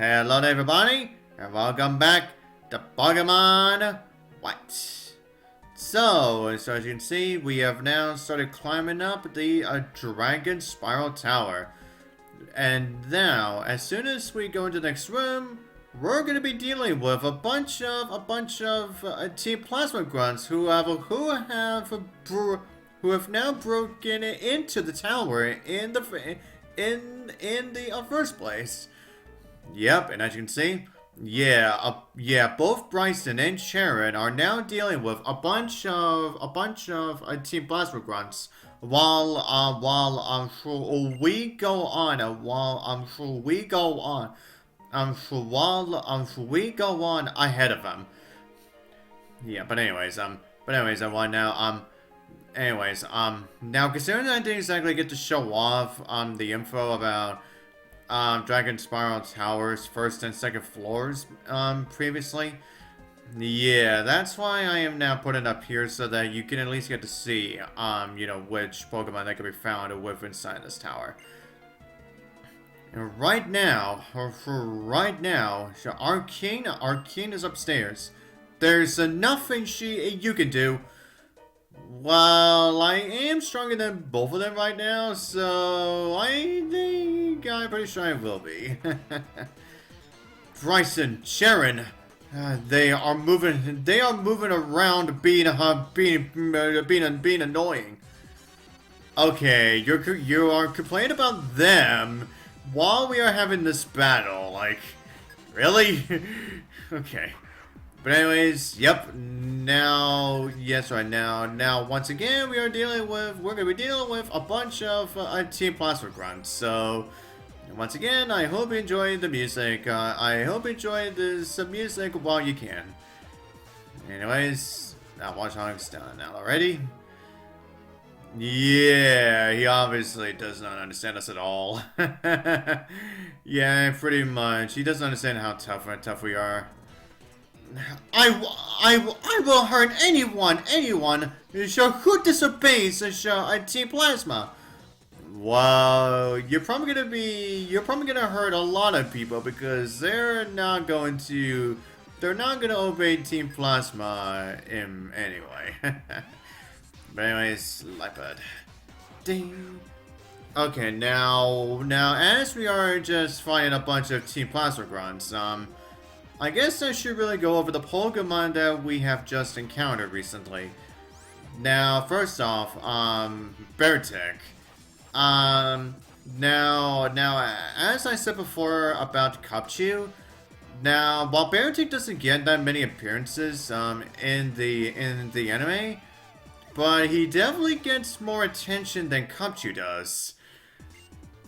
Hello everybody, and welcome back to Pokemon White. So as you can see, we have now started climbing up the Dragonspiral Tower. And now, as soon as we go into the next room, we're going to be dealing with a bunch of Team Plasma Grunts who have now broken into the tower in the first place. Yep, and as you can see, both Brycen and Cheren are now dealing with a bunch of Team Plasma Grunts. While we go on ahead of them. Yeah, but anyways, now considering I didn't exactly get to show off the info about Dragonspiral Tower's first and second floors previously. Yeah, that's why I am now putting it up here so that you can at least get to see which Pokemon that can be found with inside this tower. And right now, so Arcane is upstairs. There's nothing you can do. Well, I am stronger than both of them right now, so I'm pretty sure I will be. Brycen, Cheren, they are moving around, being annoying. Okay, you are complaining about them while we are having this battle. Like, really? Okay. But anyways, yep. Now, once again, we're gonna be dealing with a bunch of Team Plasma Grunts. So, once again, I hope you enjoy the music. I hope you enjoy this music while you can. Anyways, that watch long's done now already. Yeah, he obviously does not understand us at all. Yeah, pretty much. He doesn't understand how tough we are. I will hurt anyone who disobeys Team Plasma. Well, you're probably gonna hurt a lot of people because they're not gonna obey Team Plasma in anyway. But anyways, Lipad. Ding. Okay, now as we are just fighting a bunch of Team Plasma Grunts, I guess I should really go over the Pokemon that we have just encountered recently. Now, first off, Beartick. Now, as I said before about Cupchew, now, while Beartick doesn't get that many appearances, in the anime, but he definitely gets more attention than Cupchew does.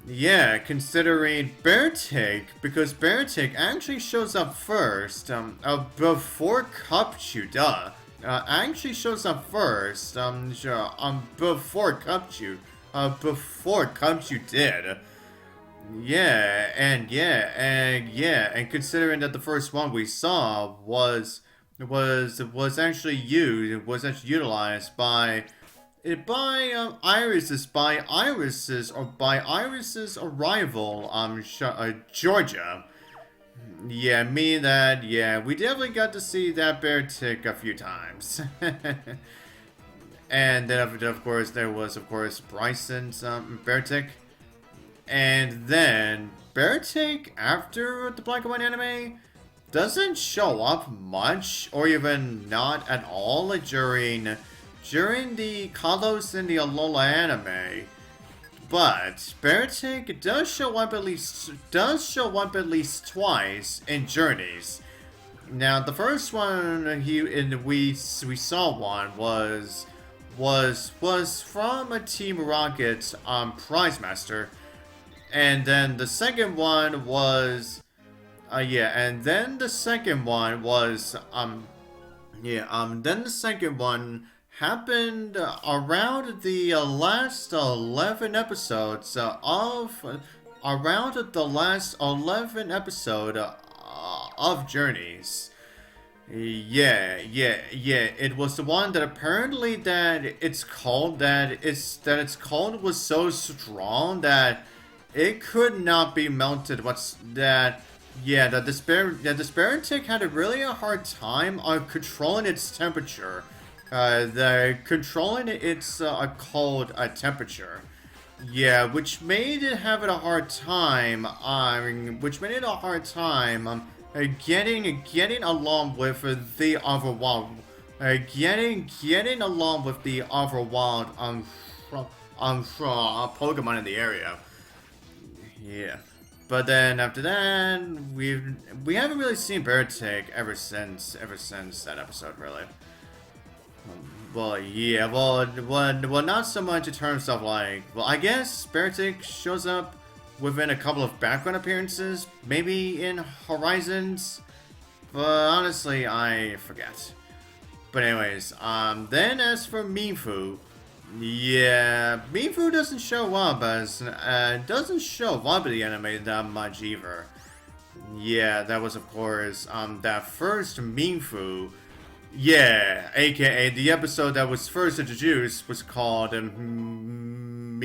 Yeah, considering Beartick, because Beartick actually shows up first, before Cupchew, actually shows up first, before Cupchew did. And considering that the first one we saw was actually utilized by Iris's arrival, Georgia. Yeah, meaning that, we definitely got to see that Beartick a few times. And then, of course, there was, Brycen's Beartick. And then, Beartick, after the Black and White anime, doesn't show up much, or even not at all, during the Kalos and the Alola anime. But Beartick does show up at least twice in Journeys. Now, the first one we saw one was from a Team Rocket Prize Master, and then the second one was then the second one happened around the last 11 episodes of Journeys. It was the one that apparently its cold was so strong that it could not be melted. Yeah, the Sparrow had a really hard time on controlling its temperature. The controlling its cold temperature. Yeah, which made it have it a hard time. Which made it a hard time. Getting along with the other wild. Getting along with the other wild Pokemon in the area. Yeah. But then after that, we haven't really seen Beartick ever since that episode, really. Well, yeah, well, not so much in terms of like, well, I guess Beartick shows up within a couple of background appearances, maybe in Horizons, but honestly, I forget. But anyways, then as for Mifu, yeah, Mifu doesn't show up in the anime that much either. Yeah, that was of course that first Mifu. Yeah, aka the episode that was first introduced was called Mienfu.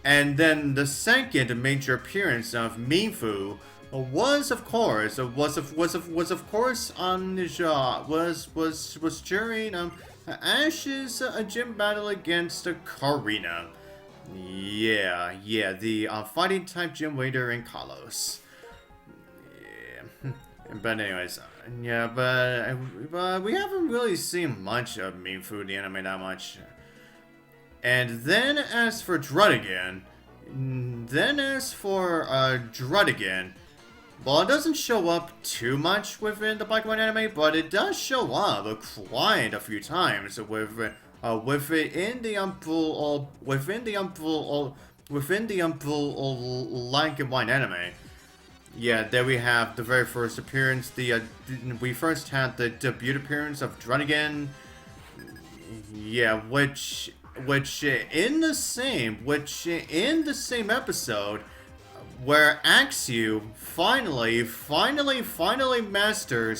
And then the second major appearance of Mifu was of course during Ash's gym battle against Karina. Yeah, the fighting type gym leader in Kalos. Yeah. But anyways, yeah, but we haven't really seen much of Mifu in the anime that much. And then as for Druddigan, well, it doesn't show up too much within the Pokemon anime, but it does show up quite a few times within the Like and White anime. Yeah, there we have the very first appearance. We first had the debut appearance of Druddigan. Yeah, which in the same episode where Axew finally mastered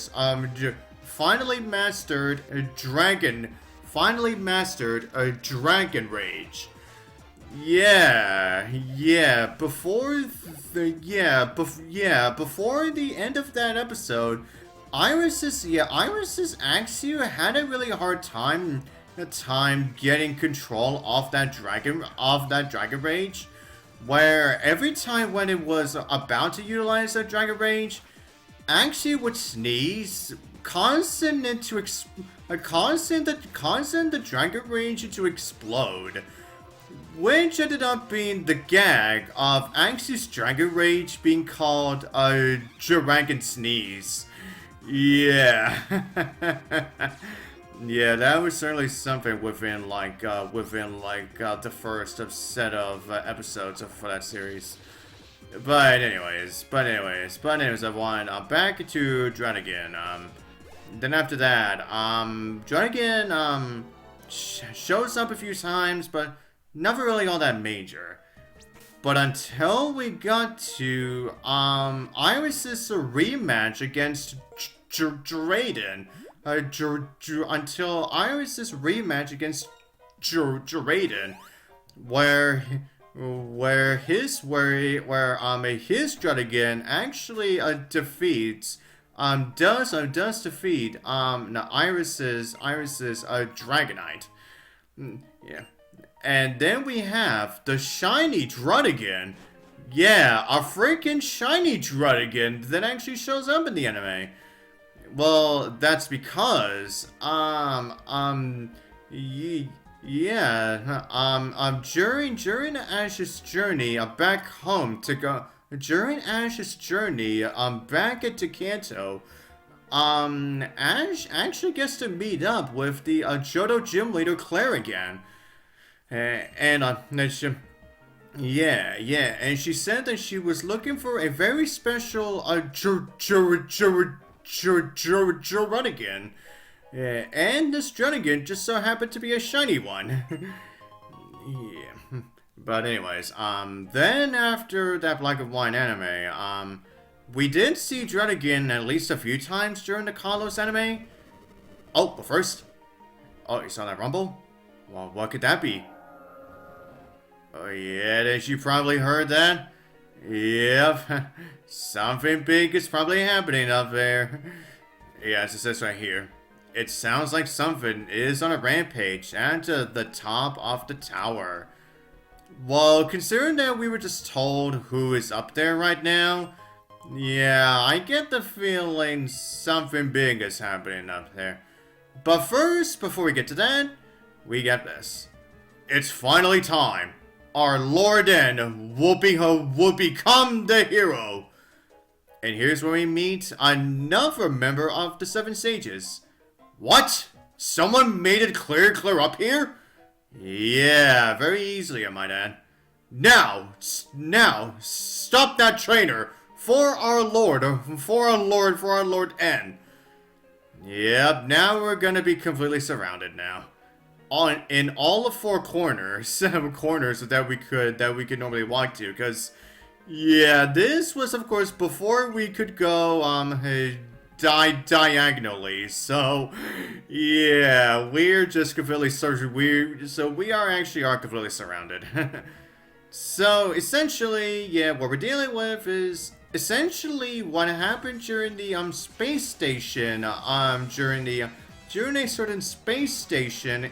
a Dragon Rage. Before the end of that episode, Iris's Axew had a really hard time getting control of that Dragon Rage, where every time when it was about to utilize that Dragon Rage, Axew would sneeze, causing the Dragon Rage to explode. Which ended up being the gag of Axew's Dragon Rage being called a Dragon Sneeze. Yeah. Yeah, that was certainly something within the first set of episodes for that series. But anyways, everyone, back to Druddigan. Then after that, Druddigan shows up a few times, but never really all that major. But until we got to Iris's rematch against Drayden, until Iris's rematch against Drayden, where his Druddigan actually defeats does defeat Iris's Dragonite. Yeah. And then we have the shiny Druddigan. Yeah, a freaking shiny Druddigan that actually shows up in the anime. Well, that's because, during Ash's journey back home to go, during Ash's journey back into Kanto, Ash actually gets to meet up with the Johto gym leader Claire again. And she said that she was looking for a very special Druddigan. And this Druddigan just so happened to be a shiny one. Yeah. But anyways, then after that Black and White anime, we did see Druddigan at least a few times during the Kalos anime. Oh, but first, you saw that rumble? Well, what could that be? Oh yeah, you probably heard that. Yep, something big is probably happening up there. Yes, it says right here. It sounds like something is on a rampage and to the top of the tower. Well, considering that we were just told who is up there right now, yeah, I get the feeling something big is happening up there. But first, before we get to that, we get this. It's finally time. Our Lord N will become the hero. And here's where we meet another member of the Seven Sages. What? Someone made it clear up here? Yeah, very easily, I might add. Now, stop that trainer for our Lord N. Yep, now we're gonna be completely surrounded now. In all the four corners that we could normally walk to, because yeah, this was of course before we could go diagonally. So yeah, we're just completely we are completely surrounded. So essentially, yeah, what we're dealing with is essentially what happened during the space station during a certain space station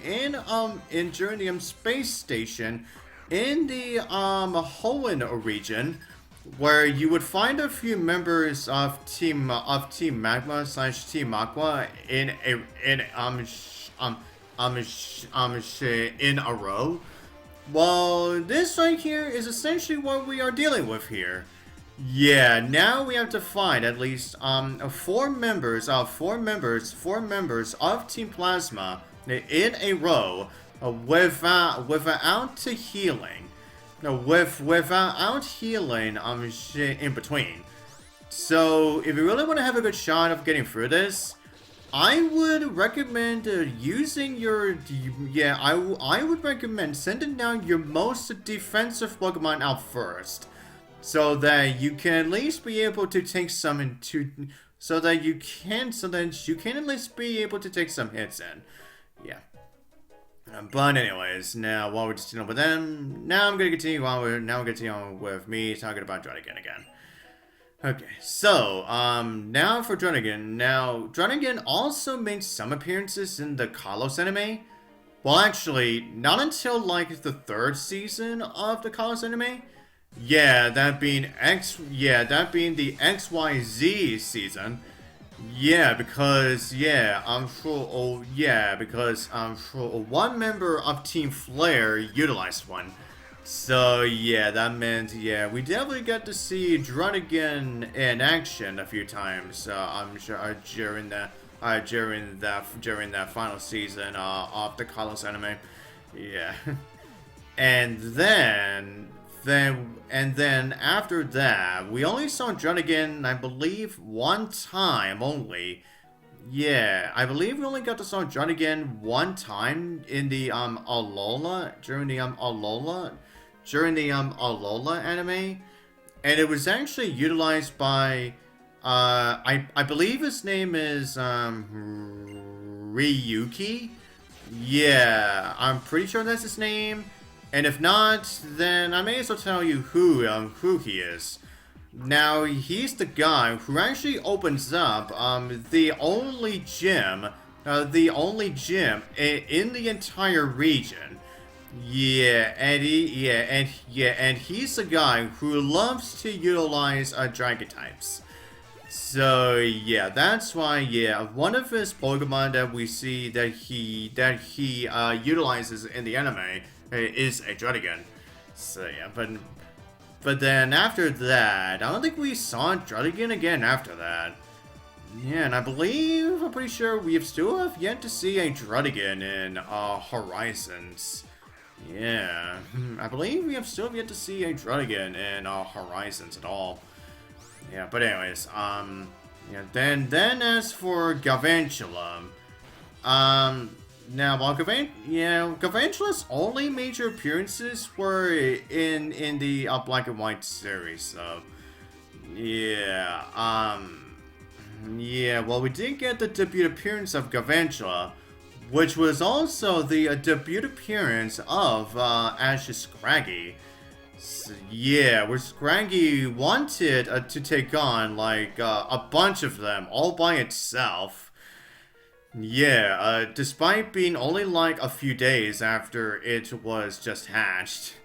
during the space station in the Hoenn region, where you would find a few members of Team Magma / Team Aqua in a row. Well, this right here is essentially what we are dealing with here. Yeah, now we have to find at least four members of Team Plasma in a row without healing. Without healing in between. So if you really want to have a good shot of getting through this, I would recommend using your I would recommend sending down your most defensive Pokemon out first. So that you can at least be able to take some so that you can at least be able to take some hits in. Yeah. But anyways, now while we're just dealing with them, now I'm gonna continue on with me talking about Dragonspiral again. Okay, so now for Dragonspiral. Now Dragonspiral also made some appearances in the Kalos anime. Well, actually, not until like the third season of the Kalos anime. Yeah, that being the XYZ season. Yeah, because I'm sure one member of Team Flare utilized one. So yeah, that meant we definitely got to see Dragonspiral in action a few times. I'm sure during that final season of the Kalos anime. Yeah, and then after that, we only saw Dragonspiral, I believe, one time only. Yeah, I believe we only got to saw Dragonspiral one time in the Alola during the Alola anime, and it was actually utilized by I believe his name is Ryuki. Yeah, I'm pretty sure that's his name. And if not, then I may as well tell you who he is. Now, he's the guy who actually opens up the only gym in the entire region. Yeah, and he's the guy who loves to utilize dragon types. So yeah, that's why one of his Pokemon that we see that he utilizes in the anime is a Dragonspiral. So yeah, but then after that, I don't think we saw Dragonspiral again after that. Yeah, and I'm pretty sure we still have yet to see a Dragonspiral in Horizons. Yeah, I believe we have still yet to see a Dragonspiral in Horizons at all. Yeah, but anyways, then as for Galvantula, now, while Galvantula's only major appearances were in the Black and White series, so well, we did get the debut appearance of Galvantula, which was also the debut appearance of Ash's Scraggy. Yeah, where Scraggy wanted to take on, like, a bunch of them all by itself. Yeah, despite being only like a few days after it was just hatched.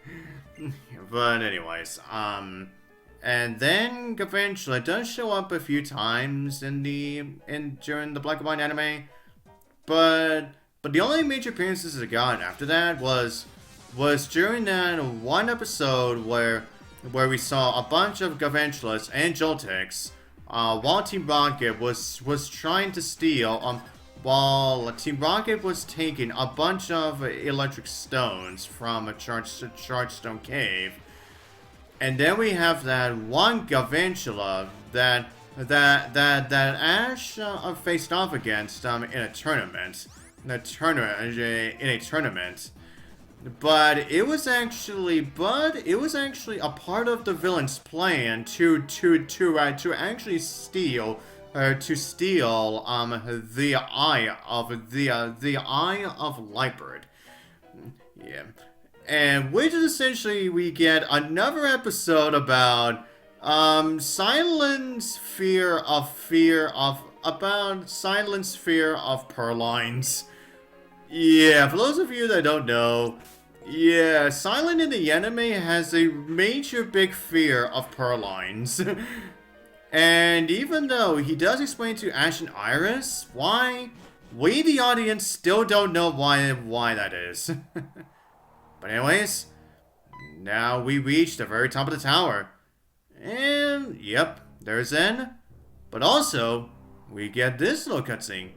But anyways, and then Gavantula does show up a few times during the Black and White anime, but the only major appearances it got after that was during that one episode where we saw a bunch of Gavantulas and Joltex, while Team Rocket was trying to steal while Team Rocket was taking a bunch of electric stones from a charged stone cave. And then we have that one Gavantula that Ash faced off against in a tournament. In a tournament. But it was actually a part of the villain's plan to actually steal the eye of Lightbird. Yeah. And which is essentially we get another episode about Silent's fear of Purrlines. Yeah, for those of you that don't know, yeah, Silent in the anime has a major big fear of Purrlines. And even though he does explain to Ash and Iris why, we the audience still don't know why that is. But anyways, now we reach the very top of the tower. And yep, there's Zen. But also, we get this little cutscene.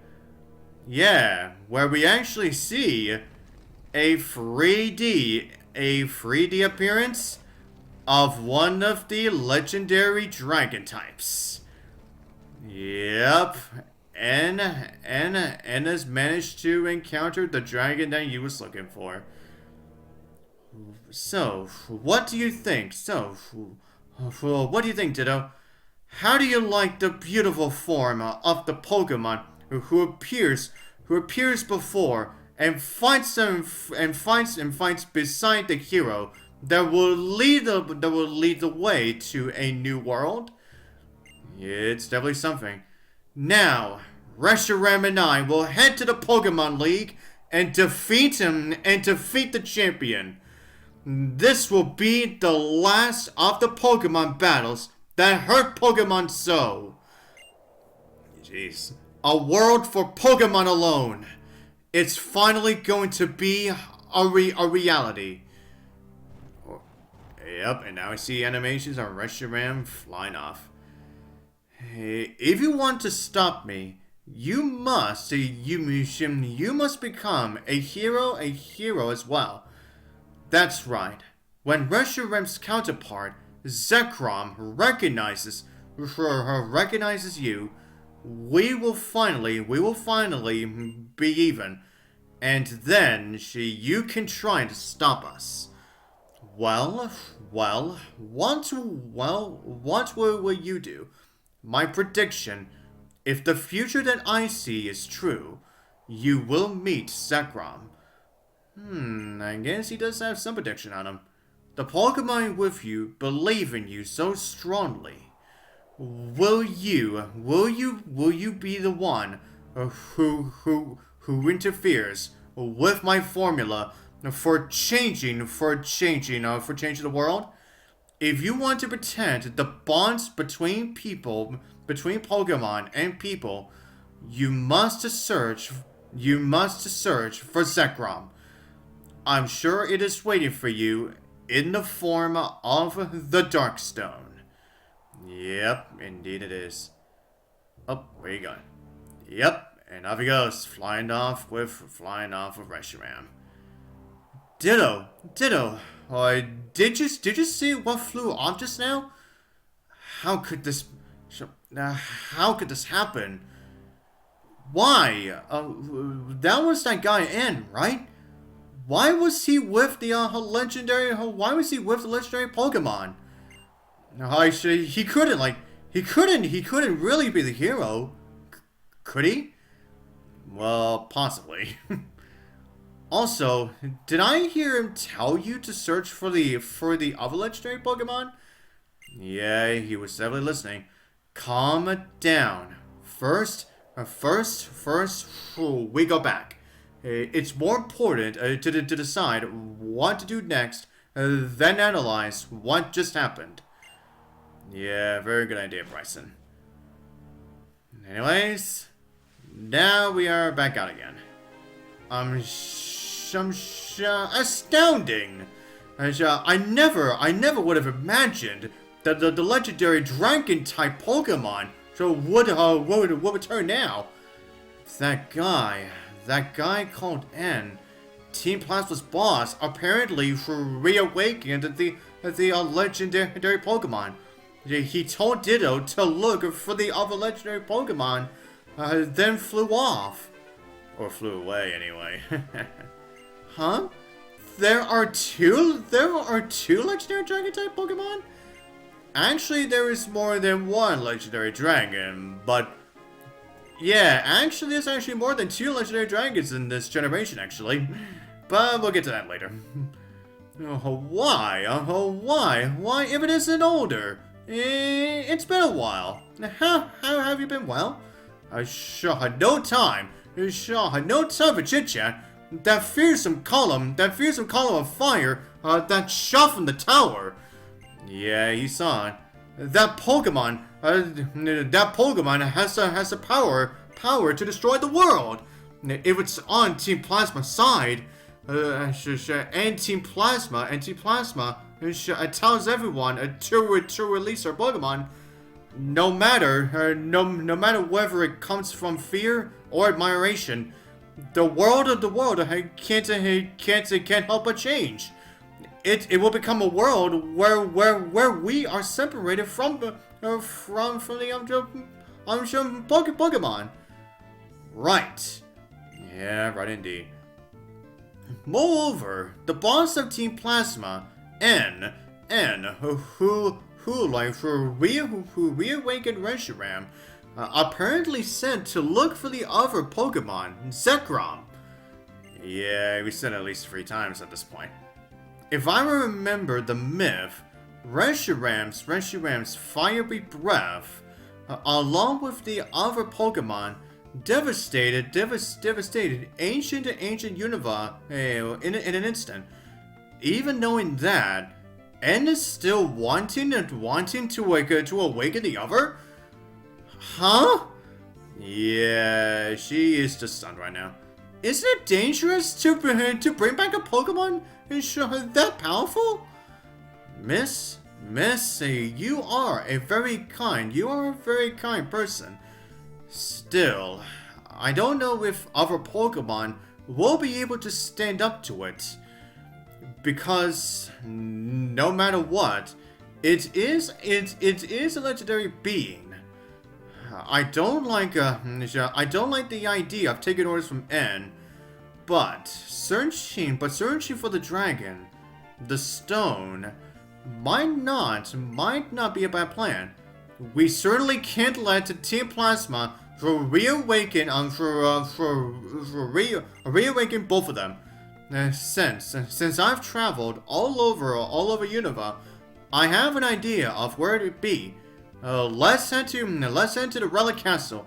Yeah, where we actually see a 3D appearance of one of the legendary dragon types. Yep, N has managed to encounter the dragon that he was looking for. So, what do you think? What do you think, Ditto? How do you like the beautiful form of the Pokemon who appears before and fights beside the hero that will lead the way to a new world? It's definitely something. Now, Reshiram and I will head to the Pokemon League and defeat him and defeat the champion. This will be the last of the Pokemon battles that hurt Pokemon so. Jeez. A world for Pokemon alone. It's finally going to be a reality. Yep, and now I see animations of Reshiram flying off. Hey, if you want to stop me, you must become a hero as well. That's right. When Reshiram's counterpart, Zekrom, recognizes you, we will finally be even, and then you can try to stop us. Well, what will you do? My prediction, if the future that I see is true, you will meet Zekrom. I guess he does have some prediction on him. The Pokemon with you believe in you so strongly. Will you be the one who interferes with my formula for changing the world? If you want to pretend the bonds between Pokemon and people, you must search for Zekrom. I'm sure it is waiting for you in the form of the Darkstone. Yep, indeed it is. Oh, where you going? Yep, and off he goes, flying off with Reshiram. Ditto. Did you see what flew off just now? How could this happen? Why? That was that guy N, right? Why was he with the legendary Pokemon? Actually, he couldn't really be the hero. Could he? Well, possibly. Also, did I hear him tell you to search for the other legendary Pokemon? Yeah, he was definitely listening. Calm down. First, we go back. It's more important to decide what to do next than analyze what just happened. Yeah, very good idea, Brycen. Anyways, now we are back out again. Astounding! I never would have imagined that the legendary dragon-type Pokemon would return now. That guy called N, Team Plasma's boss, apparently reawakened the legendary Pokemon. He told Ditto to look for the other legendary Pokemon, then flew off. Or flew away, anyway. Huh? There are two legendary dragon-type Pokemon? Actually, there is more than one legendary dragon, but... Yeah, actually, there's actually more than 2 legendary dragons in this generation, actually. But we'll get to that later. Why? Why if it isn't older? It's been a while. How have you been? Well, I sure had no time. For chit-chat. That fearsome column of fire that shot from the tower. Yeah, you saw it. That Pokemon has the power to destroy the world. If it's on Team Plasma's side, and Team Plasma tells everyone to release their Pokemon, no matter whether it comes from fear or admiration. The world can't help but change. It will become a world where we are separated from the Pokemon. Right. Yeah, right indeed. Moreover, the boss of Team Plasma, N, who reawakened Reshiram, apparently sent to look for the other Pokemon, Zekrom. Yeah, we said it at least 3 times at this point. If I remember the myth, Reshiram's fiery breath, along with the other Pokemon, devastated ancient Unova in an instant. Even knowing that, N is still wanting to awaken the other? Huh? Yeah, she is just stunned right now. Isn't it dangerous to bring back a Pokemon that powerful? Miss, you are a very kind person. Still, I don't know if other Pokemon will be able to stand up to it. Because no matter what, it is a legendary being. I don't like the idea of taking orders from N, but searching for the dragon, the stone, might not be a bad plan. We certainly can't let Team Plasma reawaken both of them. Since I've traveled all over Unova, I have an idea of where it would be. Let's head to the Relic Castle.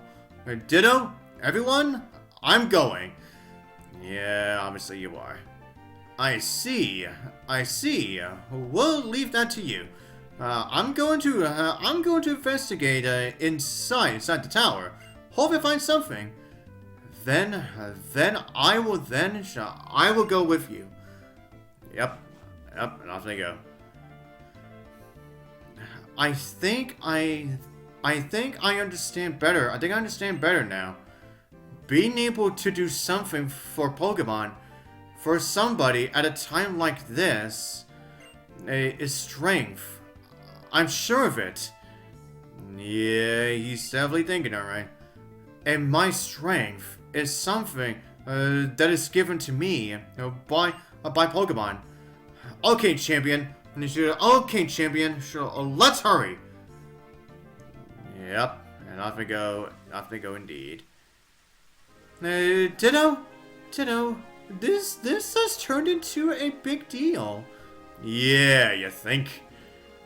Ditto, everyone, I'm going. Yeah, obviously you are. I see. We'll leave that to you. I'm going to investigate inside the tower. Hope I find something. Then I will go with you. Yep, and off they go. I think I understand better. I think I understand better now. Being able to do something for Pokemon, for somebody at a time like this, is strength. I'm sure of it. Yeah, he's definitely thinking alright. And my strength is something that is given to me by Pokemon. Okay, champion. Sure, let's hurry. Yep, and off we go indeed. Ditto, This has turned into a big deal. Yeah, you think?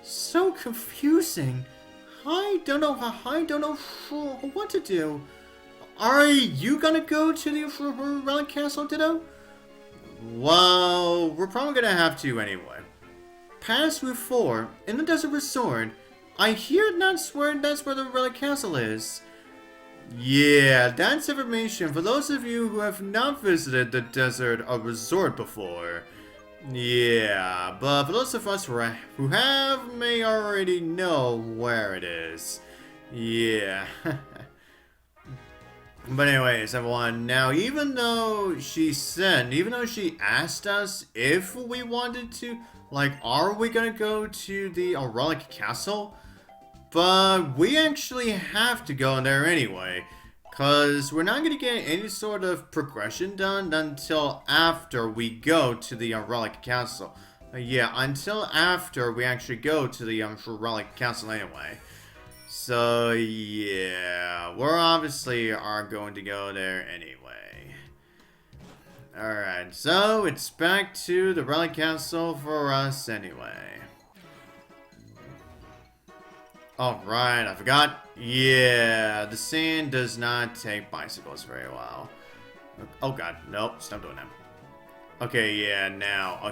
So confusing. I don't know what to do. Are you gonna go to the Relic Castle, Ditto? Well, we're probably gonna have to anyway. Past Route 4, in the Desert Resort, I hear that's where the Relic Castle is. Yeah, that's information for those of you who have not visited the Desert Resort before. Yeah, but for those of us who have may already know where it is. Yeah. But anyways, everyone, now even though she asked us if we wanted to, like, are we gonna go to the Relic Castle? But we actually have to go in there anyway, because we're not gonna get any sort of progression done until after we go to the Relic Castle. Yeah, until after we actually go to the Relic Castle anyway. So, yeah, we're obviously are going to go there anyway. Alright, so it's back to the Relic Castle for us anyway. Alright, I forgot. Yeah, the sand does not take bicycles very well. Oh god, nope, stop doing that. Okay, yeah, now I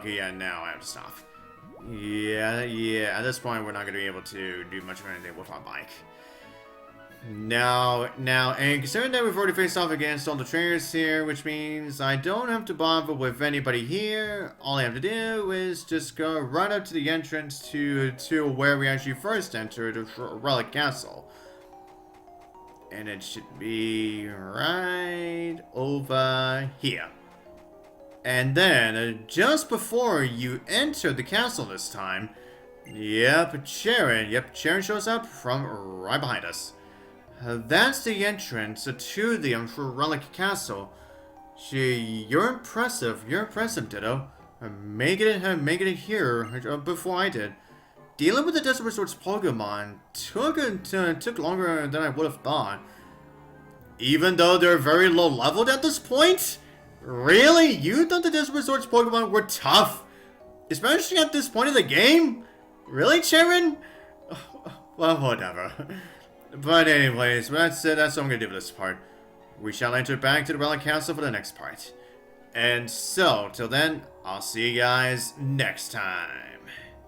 have to stop. Yeah, at this point we're not going to be able to do much of anything with our bike. Now, and considering that we've already faced off against all the trainers here, which means I don't have to bother with anybody here, all I have to do is just go right up to the entrance to where we actually first entered Relic Castle. And it should be right over here. And then, just before you enter the castle this time, Cheren shows up from right behind us. That's the entrance to the Relic Castle. You're impressive, Ditto. Making it here before I did. Dealing with the Desert Resort's Pokemon took longer than I would have thought. Even though they're very low leveled at this point? Really? You thought the Desert Resort's Pokemon were tough? Especially at this point of the game? Really, Cheren? Well, whatever. But anyways, that's it. That's what I'm going to do for this part. We shall enter back to the Relic Castle for the next part. And so, till then, I'll see you guys next time.